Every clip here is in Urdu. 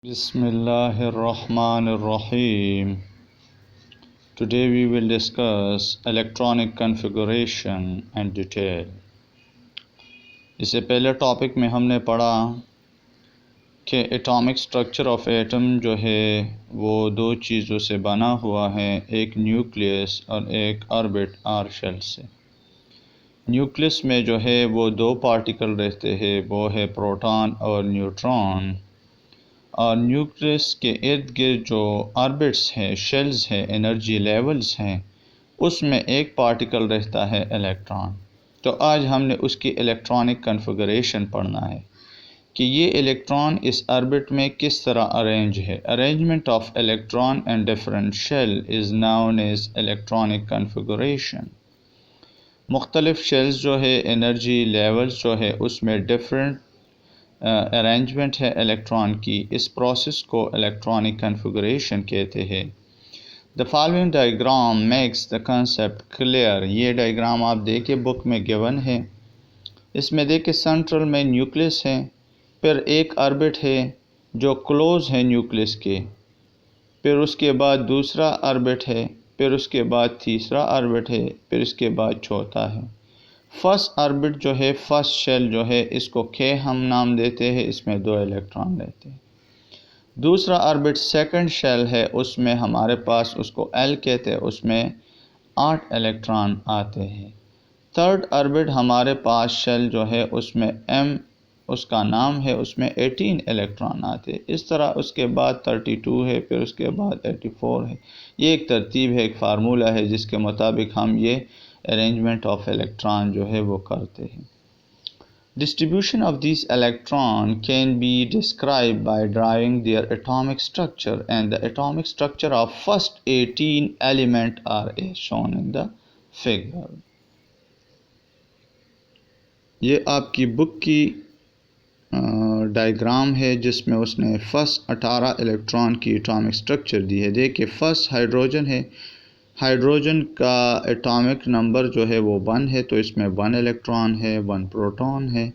بسم الله الرحمن الرحیم. Today we will discuss electronic configuration and detail. اس سے پہلے ٹاپک میں ہم نے پڑھا کہ ایٹامک سٹرکچر آف ایٹم جو ہے وہ دو چیزوں سے بنا ہوا ہے، ایک نیوکلیس اور ایک آربٹ آر شیل سے. نیوکلیس میں جو ہے وہ دو پارٹیکل رہتے ہیں، وہ ہے پروٹون اور نیوٹرون، اور نیوکلیس کے ارد گرد جو آربٹس ہیں، شیلز ہیں، انرجی لیولز ہیں، اس میں ایک پارٹیکل رہتا ہے الیکٹران. تو آج ہم نے اس کی الیکٹرانک کنفیگریشن پڑھنا ہے کہ یہ الیکٹران اس آربٹ میں کس طرح ارینج ہے. Arrangement of electron and different shell is known as electronic configuration. مختلف شیلز جو ہے، انرجی لیولز جو ہے، اس میں ڈفرنٹ ارینجمنٹ ہے الیکٹران کی. اس پروسیس کو الیکٹرانک کنفیگریشن کہتے ہیں. The following diagram makes the concept clear. یہ ڈائیگرام آپ دیکھیں بک میں گیون ہے. اس میں دیکھیں سینٹرل میں نیوکلیس ہے، پھر ایک آربٹ ہے جو کلوز ہے نیوکلیس کے، پھر اس کے بعد دوسرا آربٹ ہے، پھر اس کے بعد تیسرا آربٹ ہے، پھر اس کے بعد چوتھا ہے. فرسٹ آربٹ جو ہے، فرسٹ شیل جو ہے، اس کو K ہم نام دیتے ہیں، اس میں دو الیکٹران رہتے ہیں. دوسرا آربٹ سیکنڈ شیل ہے، اس میں ہمارے پاس اس کو L کہتے ہیں، اس میں 8 الیکٹران آتے ہیں. تھرڈ آربٹ ہمارے پاس شیل جو ہے، اس میں M اس کا نام ہے، اس میں 18 الیکٹران آتے ہیں. اس طرح اس کے بعد 32 ہے، پھر اس کے بعد 84 ہے. یہ ایک ترتیب ہے، ایک فارمولہ ہے جس کے مطابق ہم یہ ارینجمنٹ آف الیکٹران جو ہے وہ کرتے ہیں. Distribution of these electrons can be described by drawing their atomic structure, and the atomic structure of first 18 elements are as shown in the figure. یہ آپ کی بک کی ڈائیگرام ہے جس میں اس نے فرسٹ 18 الیکٹران کی اٹامک سٹرکچر دی ہے. دیکھیں فرسٹ ہائیڈروجن ہے، ہائیڈروجن کا ایٹامک نمبر جو ہے وہ 1 ہے، تو اس میں 1 الیکٹران ہے، 1 پروٹون ہے،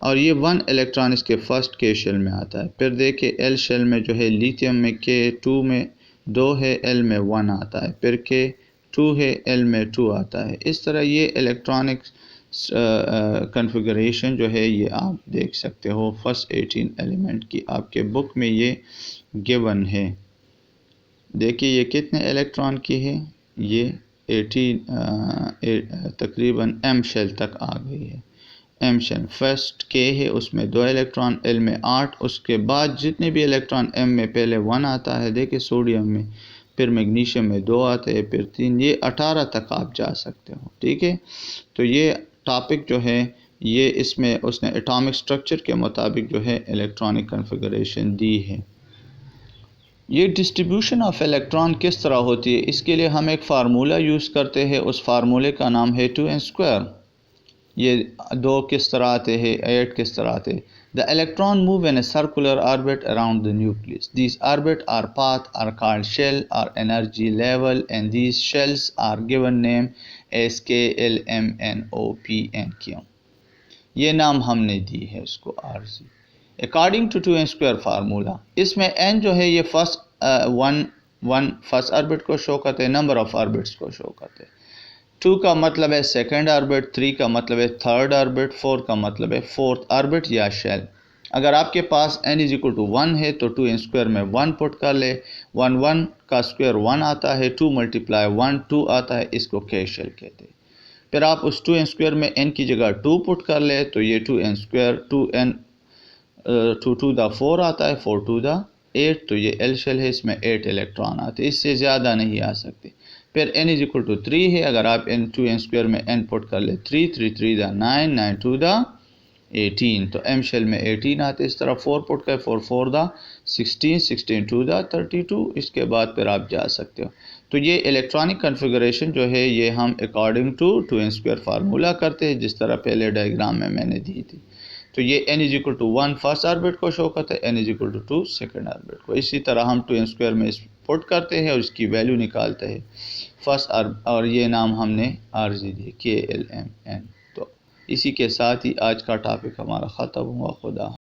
اور یہ 1 الیکٹران اس کے فرسٹ K شیل میں آتا ہے. پھر دیکھیں L شیل میں جو ہے لیتھیم میں K2 میں 2 ہے، L میں 1 آتا ہے، پھر K2 ہے، L میں 2 آتا ہے. اس طرح یہ الیکٹرانک کنفیگریشن جو ہے یہ آپ دیکھ سکتے ہو فرسٹ 18 ایلیمنٹ کی. آپ کے بک میں یہ گیون ہے. دیکھیں یہ کتنے الیکٹران کی ہے، یہ 18 تقریباً M شیل تک آ گئی ہے. M شیل فرسٹ K ہے، اس میں 2 الیکٹران، L میں 8. اس کے بعد جتنے بھی الیکٹران M میں پہلے 1 آتا ہے، دیکھیں سوڈیم میں، پھر میگنیشیم میں 2 آتے ہیں، پھر 3، یہ 18 تک آپ جا سکتے ہو. ٹھیک ہے، تو یہ ٹاپک جو ہے یہ اس میں اس نے اٹامک سٹرکچر کے مطابق جو ہے الیکٹرانک کنفیگریشن دی ہے. یہ ڈسٹریبیوشن آف الیکٹران کس طرح ہوتی ہے، اس کے لیے ہم ایک فارمولہ یوز کرتے ہیں. اس فارمولے کا نام ہے 2n². یہ 2 کس طرح آتے ہیں، 8 کس طرح آتے ہیں. The electron move in a circular orbit around the nucleus. These orbits or paths are called shell or energy level, and these shells are given name as K, L, M, N, O, P, and Q. یہ نام ہم نے دی ہے اس کو RZ. According to 2n² formula, اس میں n جو ہے یہ فرسٹ 1 فرسٹ آربٹ کو شو کرتے ہیں، نمبر آف آربٹس کو شو کرتے ہیں. 2 کا مطلب ہے سیکنڈ آربٹ، 3 کا مطلب ہے تھرڈ آربٹ، 4 کا مطلب ہے فورتھ آربٹ یا شیل. اگر آپ کے پاس n = 1 ہے تو 2n² میں 1 پٹ کر لے. 1 کا اسکوائر 1 آتا ہے، 2 × 1 2 آتا ہے، اس کو K شیل کہتے ہیں. پھر آپ اس 2n² میں n کی جگہ 2 پٹ کر لے تو یہ 2n²، 2 to the 4 آتا ہے، 4 to the 8، تو یہ L شیل ہے، اس میں 8 الیکٹران آتے ہیں، اس سے زیادہ نہیں آ سکتے. پھر n = 3 ہے، اگر آپ 2n² میں n پٹ کر لے 3 3 the 9 9 to the 18، تو M شیل میں 18 آتے ہیں. اس طرح 4 پٹ کر 4 4 the 16 16 to the 32، اس کے بعد پھر آپ جا سکتے ہو. تو یہ الیکٹرانک کنفیگریشن جو ہے یہ ہم اکارڈنگ ٹو 2n² فارمولہ کرتے ہیں، جس طرح پہلے ڈائیگرام میں نے دی تھی. تو یہ n = 1 فرسٹ آربٹ کو شو کرتا ہے، n = 2 سیکنڈ آربٹ کو. اسی طرح ہم 2n² میں پٹ کرتے ہیں اور اس کی ویلیو نکالتے ہیں فرسٹ اور یہ نام ہم نے RZ دی، KLMN. تو اسی کے ساتھ ہی آج کا ٹاپک ہمارا ختم ہوا. خدا